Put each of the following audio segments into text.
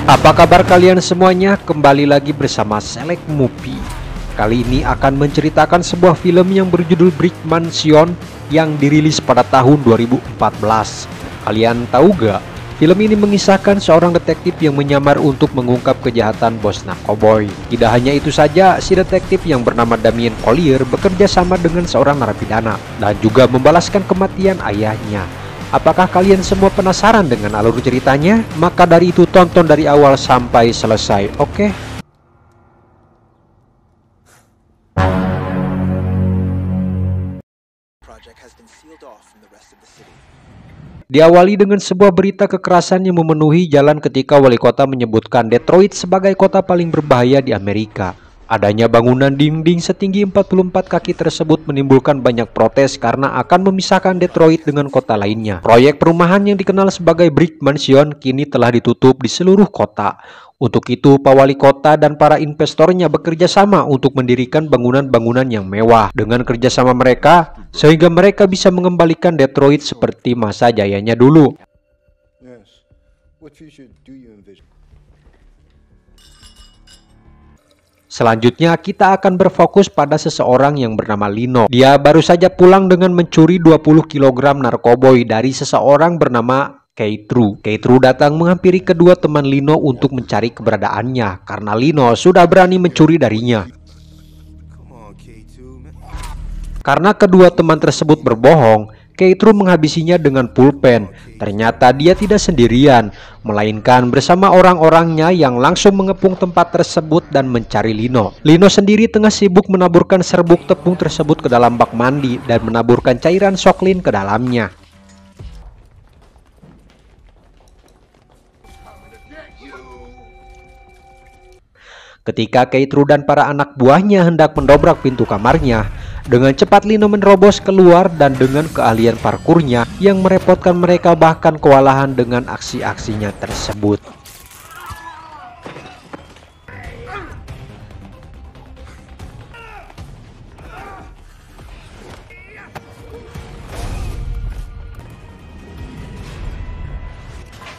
Apa kabar kalian semuanya? Kembali lagi bersama Select Movie. Kali ini akan menceritakan sebuah film yang berjudul Brick Mansion yang dirilis pada tahun 2014. Kalian tahu gak? Film ini mengisahkan seorang detektif yang menyamar untuk mengungkap kejahatan bos narkoboy. Tidak hanya itu saja, si detektif yang bernama Damien Collier bekerja sama dengan seorang narapidana dan juga membalaskan kematian ayahnya. Apakah kalian semua penasaran dengan alur ceritanya? Maka dari itu tonton dari awal sampai selesai, oke? Diawali dengan sebuah berita kekerasan yang memenuhi jalan ketika wali kota menyebutkan Detroit sebagai kota paling berbahaya di Amerika. Adanya bangunan dinding setinggi 44 kaki tersebut menimbulkan banyak protes karena akan memisahkan Detroit dengan kota lainnya. Proyek perumahan yang dikenal sebagai Brick Mansion kini telah ditutup di seluruh kota. Untuk itu, Pak Wali Kota dan para investornya bekerja sama untuk mendirikan bangunan-bangunan yang mewah. Dengan kerjasama mereka, sehingga mereka bisa mengembalikan Detroit seperti masa jayanya dulu. Selanjutnya kita akan berfokus pada seseorang yang bernama Lino. Dia baru saja pulang dengan mencuri 20 kg narkoboy dari seseorang bernama Keitru. Keitru datang menghampiri kedua teman Lino untuk mencari keberadaannya karena Lino sudah berani mencuri darinya. Karena kedua teman tersebut berbohong, Keitru menghabisinya dengan pulpen. Ternyata dia tidak sendirian, melainkan bersama orang-orangnya yang langsung mengepung tempat tersebut dan mencari Lino. Lino sendiri tengah sibuk menaburkan serbuk tepung tersebut ke dalam bak mandi dan menaburkan cairan soklin ke dalamnya. Ketika Keitru dan para anak buahnya hendak mendobrak pintu kamarnya, dengan cepat Lino menerobos keluar dan dengan keahlian parkurnya yang merepotkan mereka bahkan kewalahan dengan aksi-aksinya tersebut.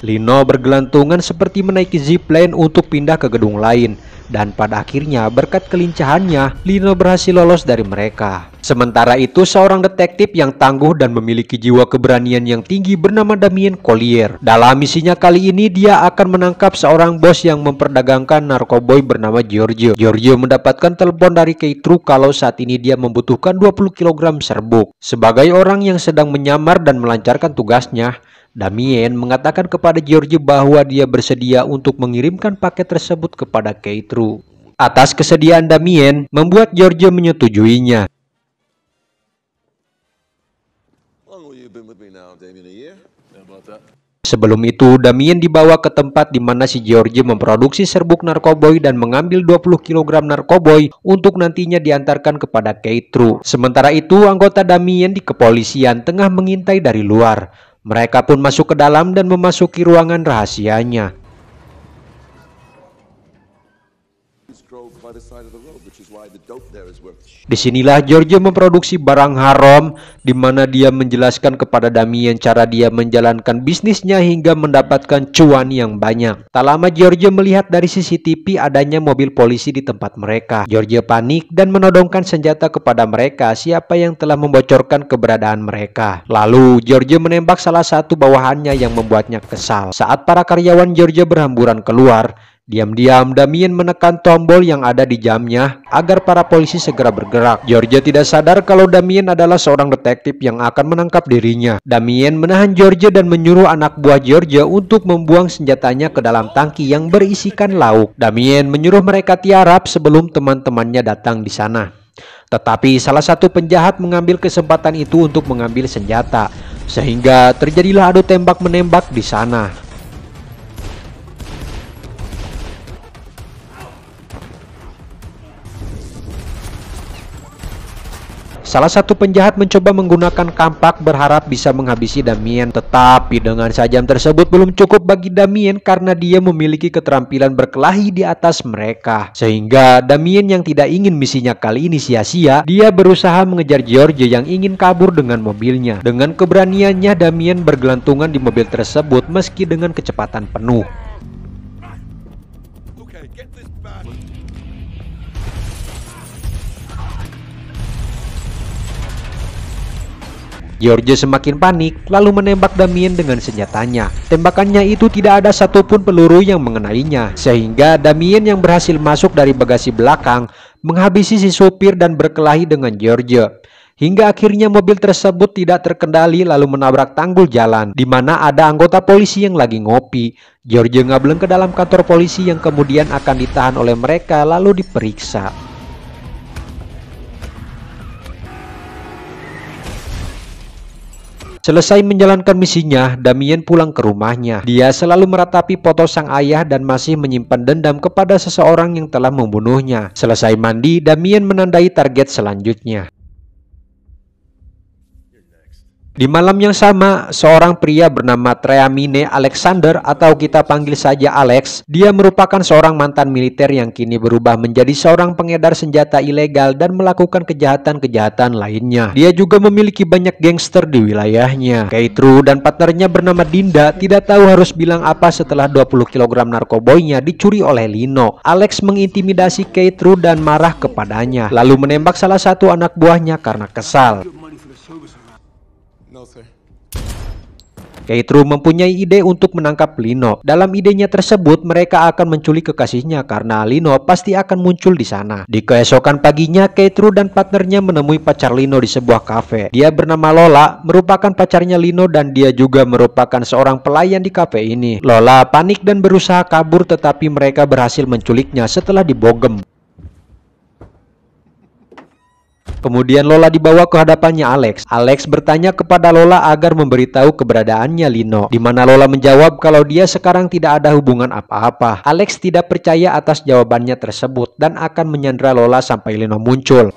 Lino bergelantungan seperti menaiki zipline untuk pindah ke gedung lain. Dan pada akhirnya berkat kelincahannya, Lino berhasil lolos dari mereka. Sementara itu seorang detektif yang tangguh dan memiliki jiwa keberanian yang tinggi bernama Damien Collier. Dalam misinya kali ini dia akan menangkap seorang bos yang memperdagangkan narkoboy bernama Giorgio. Giorgio mendapatkan telepon dari Keitru kalau saat ini dia membutuhkan 20 kg serbuk. Sebagai orang yang sedang menyamar dan melancarkan tugasnya, Damien mengatakan kepada Giorgio bahwa dia bersedia untuk mengirimkan paket tersebut kepada Keitru. Atas kesediaan Damien, membuat Giorgio menyetujuinya. Sebelum itu, Damien dibawa ke tempat di mana si Giorgio memproduksi serbuk narkoboy dan mengambil 20 kg narkoboy untuk nantinya diantarkan kepada Keitru. Sementara itu, anggota Damien di kepolisian tengah mengintai dari luar. Mereka pun masuk ke dalam dan memasuki ruangan rahasianya. Disinilah Giorgio memproduksi barang haram, di mana dia menjelaskan kepada Damien cara dia menjalankan bisnisnya hingga mendapatkan cuan yang banyak. Tak lama Giorgio melihat dari CCTV adanya mobil polisi di tempat mereka. Giorgio panik dan menodongkan senjata kepada mereka siapa yang telah membocorkan keberadaan mereka. Lalu Giorgio menembak salah satu bawahannya yang membuatnya kesal. Saat para karyawan Giorgio berhamburan keluar, diam-diam Damien menekan tombol yang ada di jamnya agar para polisi segera bergerak. Giorgio tidak sadar kalau Damien adalah seorang detektif yang akan menangkap dirinya. Damien menahan Giorgio dan menyuruh anak buah Giorgio untuk membuang senjatanya ke dalam tangki yang berisikan lauk. Damien menyuruh mereka tiarap sebelum teman-temannya datang di sana. Tetapi salah satu penjahat mengambil kesempatan itu untuk mengambil senjata, sehingga terjadilah adu tembak-menembak di sana. Salah satu penjahat mencoba menggunakan kampak berharap bisa menghabisi Damien, tetapi dengan sajam tersebut belum cukup bagi Damien karena dia memiliki keterampilan berkelahi di atas mereka. Sehingga Damien yang tidak ingin misinya kali ini sia-sia, dia berusaha mengejar Giorgio yang ingin kabur dengan mobilnya. Dengan keberaniannya Damien bergelantungan di mobil tersebut meski dengan kecepatan penuh. George semakin panik, lalu menembak Damien dengan senjatanya. Tembakannya itu tidak ada satupun peluru yang mengenainya, sehingga Damien yang berhasil masuk dari bagasi belakang menghabisi si supir dan berkelahi dengan George. Hingga akhirnya mobil tersebut tidak terkendali lalu menabrak tanggul jalan, di mana ada anggota polisi yang lagi ngopi. George ngableng ke dalam kantor polisi yang kemudian akan ditahan oleh mereka lalu diperiksa. Selesai menjalankan misinya, Damien pulang ke rumahnya. Dia selalu meratapi foto sang ayah dan masih menyimpan dendam kepada seseorang yang telah membunuhnya. Selesai mandi, Damien menandai target selanjutnya. Di malam yang sama, seorang pria bernama Treamine Alexander atau kita panggil saja Alex, dia merupakan seorang mantan militer yang kini berubah menjadi seorang pengedar senjata ilegal dan melakukan kejahatan-kejahatan lainnya. Dia juga memiliki banyak gangster di wilayahnya. Keitru dan partnernya bernama Dinda tidak tahu harus bilang apa setelah 20 kg narkoboynya dicuri oleh Lino. Alex mengintimidasi Keitru dan marah kepadanya, lalu menembak salah satu anak buahnya karena kesal. Keitru mempunyai ide untuk menangkap Lino. Dalam idenya tersebut, mereka akan menculik kekasihnya karena Lino pasti akan muncul di sana. Di keesokan paginya, Keitru dan partnernya menemui pacar Lino di sebuah kafe. Dia bernama Lola, merupakan pacarnya Lino dan dia juga merupakan seorang pelayan di kafe ini. Lola panik dan berusaha kabur, tetapi mereka berhasil menculiknya setelah dibogem. Kemudian Lola dibawa ke hadapannya Alex. Alex bertanya kepada Lola agar memberitahu keberadaannya Lino, di mana Lola menjawab kalau dia sekarang tidak ada hubungan apa-apa. Alex tidak percaya atas jawabannya tersebut dan akan menyandra Lola sampai Lino muncul.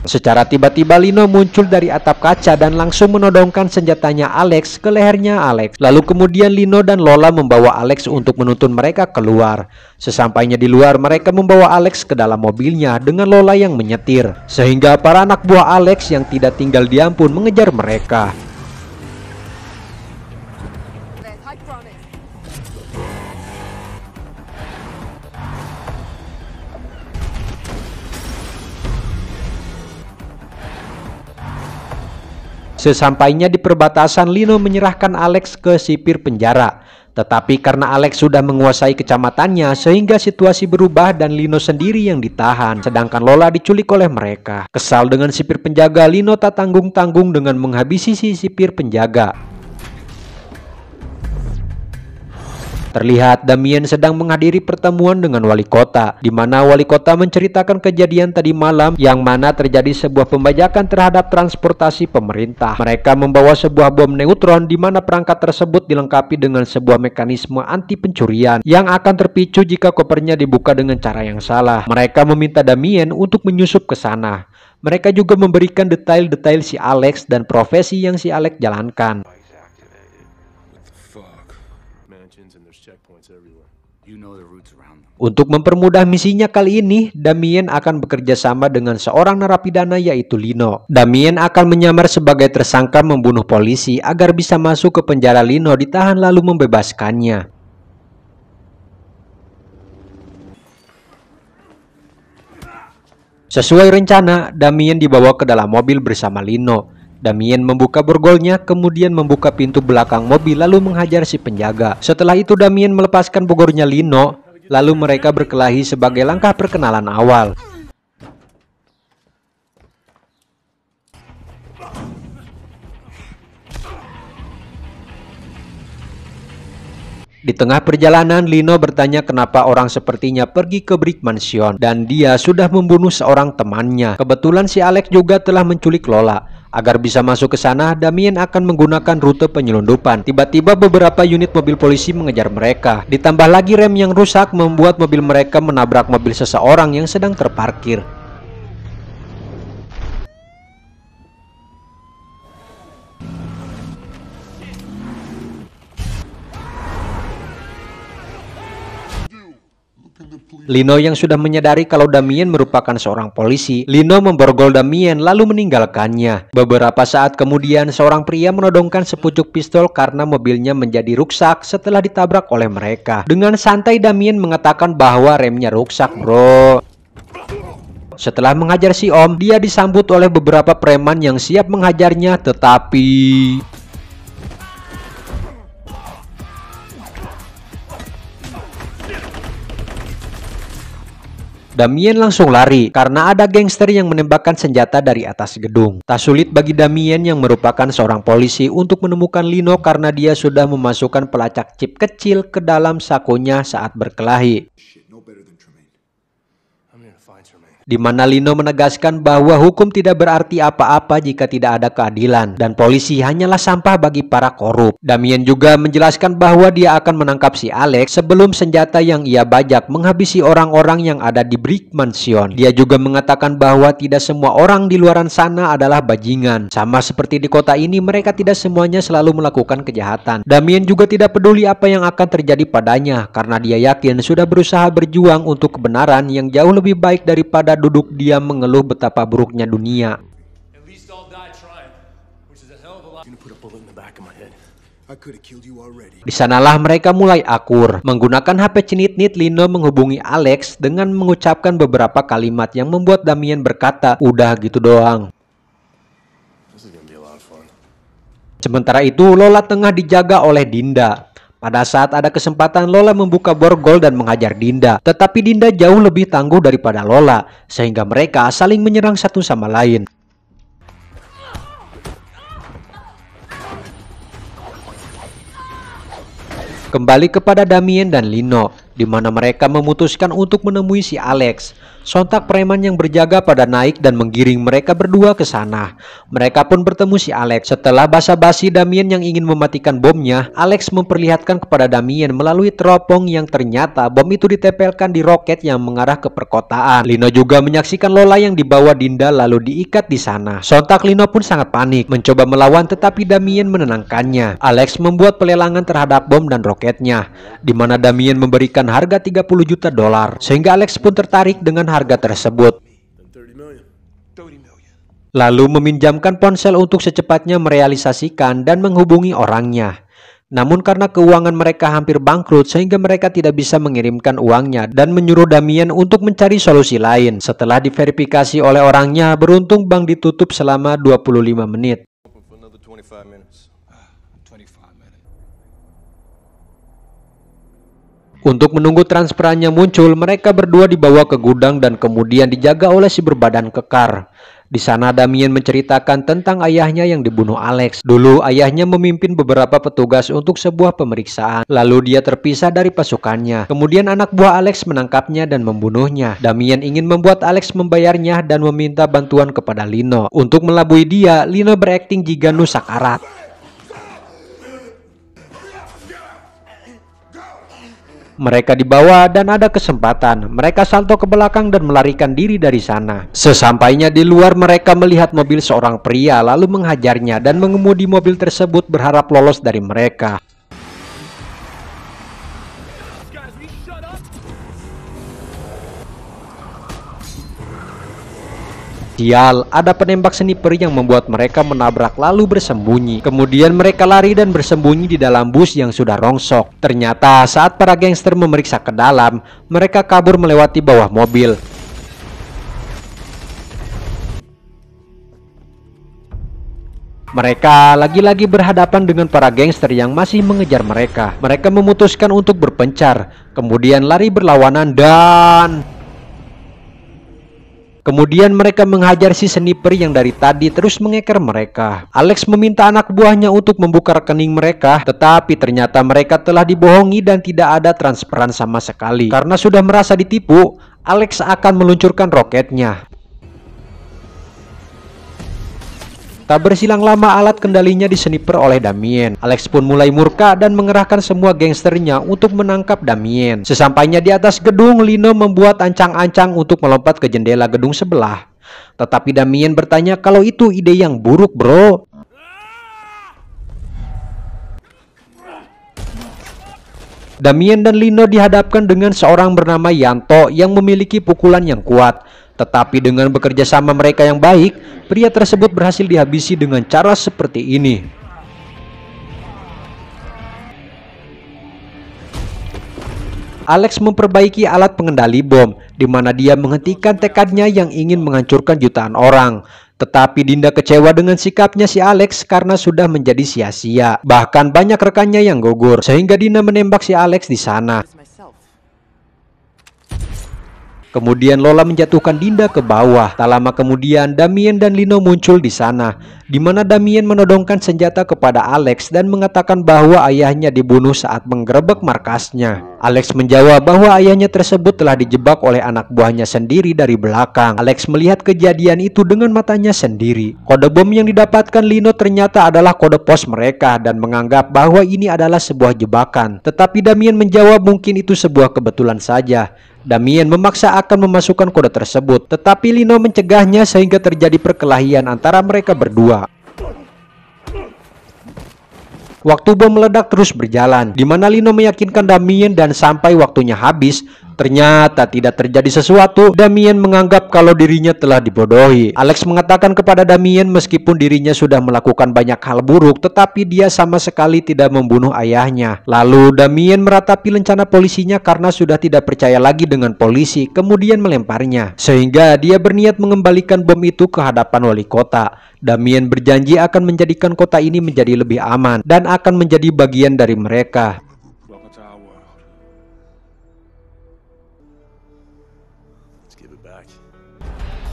Secara tiba-tiba Lino muncul dari atap kaca dan langsung menodongkan senjatanya Alex ke lehernya Alex. Lalu kemudian Lino dan Lola membawa Alex untuk menuntun mereka keluar. Sesampainya di luar, mereka membawa Alex ke dalam mobilnya dengan Lola yang menyetir. Sehingga para anak buah Alex yang tidak tinggal diam pun mengejar mereka. Sesampainya di perbatasan, Lino menyerahkan Alex ke sipir penjara. Tetapi karena Alex sudah menguasai kecamatannya, sehingga situasi berubah dan Lino sendiri yang ditahan, sedangkan Lola diculik oleh mereka. Kesal dengan sipir penjaga, Lino tak tanggung-tanggung dengan menghabisi si sipir penjaga. Terlihat Damien sedang menghadiri pertemuan dengan wali kota, di mana wali kota menceritakan kejadian tadi malam yang mana terjadi sebuah pembajakan terhadap transportasi pemerintah. Mereka membawa sebuah bom neutron di mana perangkat tersebut dilengkapi dengan sebuah mekanisme anti pencurian yang akan terpicu jika kopernya dibuka dengan cara yang salah. Mereka meminta Damien untuk menyusup ke sana. Mereka juga memberikan detail-detail si Alex dan profesi yang si Alex jalankan. Untuk mempermudah misinya kali ini, Damien akan bekerja sama dengan seorang narapidana yaitu Lino. Damien akan menyamar sebagai tersangka membunuh polisi agar bisa masuk ke penjara. Lino ditahan lalu membebaskannya. Sesuai rencana, Damien dibawa ke dalam mobil bersama Lino. Damien membuka borgolnya, kemudian membuka pintu belakang mobil lalu menghajar si penjaga. Setelah itu Damien melepaskan borgolnya Lino, lalu mereka berkelahi sebagai langkah perkenalan awal. Di tengah perjalanan, Lino bertanya kenapa orang sepertinya pergi ke Brick Mansion dan dia sudah membunuh seorang temannya. Kebetulan si Alex juga telah menculik Lola. Agar bisa masuk ke sana, Damien akan menggunakan rute penyelundupan. Tiba-tiba beberapa unit mobil polisi mengejar mereka. Ditambah lagi rem yang rusak membuat mobil mereka menabrak mobil seseorang yang sedang terparkir. Lino yang sudah menyadari kalau Damien merupakan seorang polisi, Lino memborgol Damien lalu meninggalkannya. Beberapa saat kemudian, seorang pria menodongkan sepucuk pistol karena mobilnya menjadi rusak setelah ditabrak oleh mereka. Dengan santai Damien mengatakan bahwa remnya rusak, bro. Setelah menghajar si Om, dia disambut oleh beberapa preman yang siap menghajarnya, tetapi Damien langsung lari karena ada gangster yang menembakkan senjata dari atas gedung. Tak sulit bagi Damien yang merupakan seorang polisi untuk menemukan Lino karena dia sudah memasukkan pelacak chip kecil ke dalam sakonya saat berkelahi. Di mana Lino menegaskan bahwa hukum tidak berarti apa-apa jika tidak ada keadilan dan polisi hanyalah sampah bagi para korup. Damien juga menjelaskan bahwa dia akan menangkap si Alex sebelum senjata yang ia bajak menghabisi orang-orang yang ada di Brick Mansion. Dia juga mengatakan bahwa tidak semua orang di luaran sana adalah bajingan. Sama seperti di kota ini, mereka tidak semuanya selalu melakukan kejahatan. Damien juga tidak peduli apa yang akan terjadi padanya karena dia yakin sudah berusaha berjuang untuk kebenaran yang jauh lebih baik daripada duduk diam mengeluh betapa buruknya dunia. Di sanalah mereka mulai akur. Menggunakan HP cenit-nit, Lino menghubungi Alex dengan mengucapkan beberapa kalimat yang membuat Damien berkata, "Udah gitu doang." Sementara itu, Lola tengah dijaga oleh Dinda. Pada saat ada kesempatan, Lola membuka borgol dan menghajar Dinda. Tetapi Dinda jauh lebih tangguh daripada Lola, sehingga mereka saling menyerang satu sama lain. Kembali kepada Damien dan Lino, di mana mereka memutuskan untuk menemui si Alex. Sontak preman yang berjaga pada naik dan menggiring mereka berdua ke sana. Mereka pun bertemu si Alex. Setelah basa-basi Damien yang ingin mematikan bomnya, Alex memperlihatkan kepada Damien melalui teropong yang ternyata bom itu ditempelkan di roket yang mengarah ke perkotaan. Lino juga menyaksikan Lola yang dibawa Dinda lalu diikat di sana. Sontak Lino pun sangat panik, mencoba melawan tetapi Damien menenangkannya. Alex membuat pelelangan terhadap bom dan roketnya, di mana Damien memberikan harga $30 juta, sehingga Alex pun tertarik dengan harga tersebut. Lalu meminjamkan ponsel untuk secepatnya merealisasikan dan menghubungi orangnya. Namun karena keuangan mereka hampir bangkrut sehingga mereka tidak bisa mengirimkan uangnya dan menyuruh Damien untuk mencari solusi lain. Setelah diverifikasi oleh orangnya, beruntung bank ditutup selama 25 menit. Untuk menunggu transferannya muncul, mereka berdua dibawa ke gudang dan kemudian dijaga oleh si berbadan kekar. Di sana Damien menceritakan tentang ayahnya yang dibunuh Alex. Dulu ayahnya memimpin beberapa petugas untuk sebuah pemeriksaan. Lalu dia terpisah dari pasukannya. Kemudian anak buah Alex menangkapnya dan membunuhnya. Damien ingin membuat Alex membayarnya dan meminta bantuan kepada Lino. Untuk melabui dia, Lino berakting jika sakarat. Mereka dibawa dan ada kesempatan. Mereka salto ke belakang dan melarikan diri dari sana. Sesampainya di luar, mereka melihat mobil seorang pria lalu menghajarnya dan mengemudi mobil tersebut berharap lolos dari mereka. Sial, ada penembak sniper yang membuat mereka menabrak lalu bersembunyi. Kemudian mereka lari dan bersembunyi di dalam bus yang sudah rongsok. Ternyata saat para gangster memeriksa ke dalam, mereka kabur melewati bawah mobil. Mereka lagi-lagi berhadapan dengan para gangster yang masih mengejar mereka. Mereka memutuskan untuk berpencar, kemudian lari berlawanan dan kemudian mereka menghajar si sniper yang dari tadi terus mengeker mereka. Alex meminta anak buahnya untuk membuka rekening mereka, tetapi ternyata mereka telah dibohongi dan tidak ada transferan sama sekali. Karena sudah merasa ditipu, Alex akan meluncurkan roketnya. Tak bersilang lama alat kendalinya disniper oleh Damien. Alex pun mulai murka dan mengerahkan semua gangsternya untuk menangkap Damien. Sesampainya di atas gedung, Lino membuat ancang-ancang untuk melompat ke jendela gedung sebelah. Tetapi Damien bertanya kalau itu ide yang buruk, bro. Damien dan Lino dihadapkan dengan seorang bernama Yanto yang memiliki pukulan yang kuat. Tetapi dengan bekerja sama mereka yang baik, pria tersebut berhasil dihabisi dengan cara seperti ini. Alex memperbaiki alat pengendali bom, di mana dia menghentikan tekadnya yang ingin menghancurkan jutaan orang. Tetapi Dinda kecewa dengan sikapnya si Alex karena sudah menjadi sia-sia. Bahkan banyak rekannya yang gugur, sehingga Dinda menembak si Alex di sana. Kemudian Lola menjatuhkan Dinda ke bawah. Tak lama kemudian Damien dan Lino muncul di sana, di mana Damien menodongkan senjata kepada Alex dan mengatakan bahwa ayahnya dibunuh saat menggerebek markasnya. Alex menjawab bahwa ayahnya tersebut telah dijebak oleh anak buahnya sendiri dari belakang. Alex melihat kejadian itu dengan matanya sendiri. Kode bom yang didapatkan Lino ternyata adalah kode pos mereka dan menganggap bahwa ini adalah sebuah jebakan. Tetapi Damien menjawab mungkin itu sebuah kebetulan saja. Damien memaksa akan memasukkan kode tersebut, tetapi Lino mencegahnya sehingga terjadi perkelahian antara mereka berdua. Waktu bom meledak terus berjalan, di mana Lino meyakinkan Damien dan sampai waktunya habis, ternyata tidak terjadi sesuatu. Damien menganggap kalau dirinya telah dibodohi. Alex mengatakan kepada Damien meskipun dirinya sudah melakukan banyak hal buruk, tetapi dia sama sekali tidak membunuh ayahnya. Lalu Damien meratapi lencana polisinya karena sudah tidak percaya lagi dengan polisi, kemudian melemparnya. Sehingga dia berniat mengembalikan bom itu ke hadapan wali kota. Damien berjanji akan menjadikan kota ini menjadi lebih aman dan akan menjadi bagian dari mereka.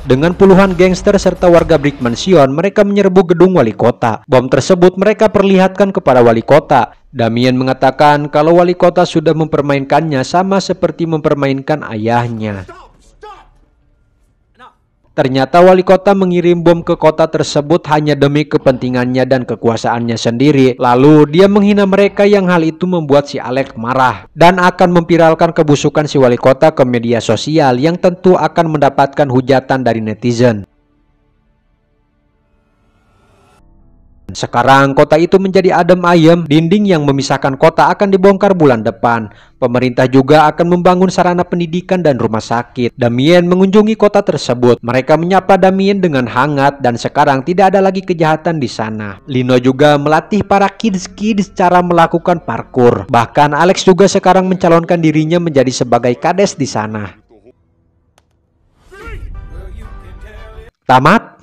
Dengan puluhan gangster serta warga Brick Mansion, mereka menyerbu gedung wali kota. Bom tersebut mereka perlihatkan kepada wali kota. Damien mengatakan kalau wali kota sudah mempermainkannya sama seperti mempermainkan ayahnya. Ternyata wali kota mengirim bom ke kota tersebut hanya demi kepentingannya dan kekuasaannya sendiri. Lalu dia menghina mereka yang hal itu membuat si Alex marah dan akan memviralkan kebusukan si wali kota ke media sosial yang tentu akan mendapatkan hujatan dari netizen. Sekarang kota itu menjadi adem ayem, dinding yang memisahkan kota akan dibongkar bulan depan. Pemerintah juga akan membangun sarana pendidikan dan rumah sakit. Damien mengunjungi kota tersebut. Mereka menyapa Damien dengan hangat dan sekarang tidak ada lagi kejahatan di sana. Lino juga melatih para kids cara melakukan parkour. Bahkan Alex juga sekarang mencalonkan dirinya menjadi sebagai kades di sana. Tamat.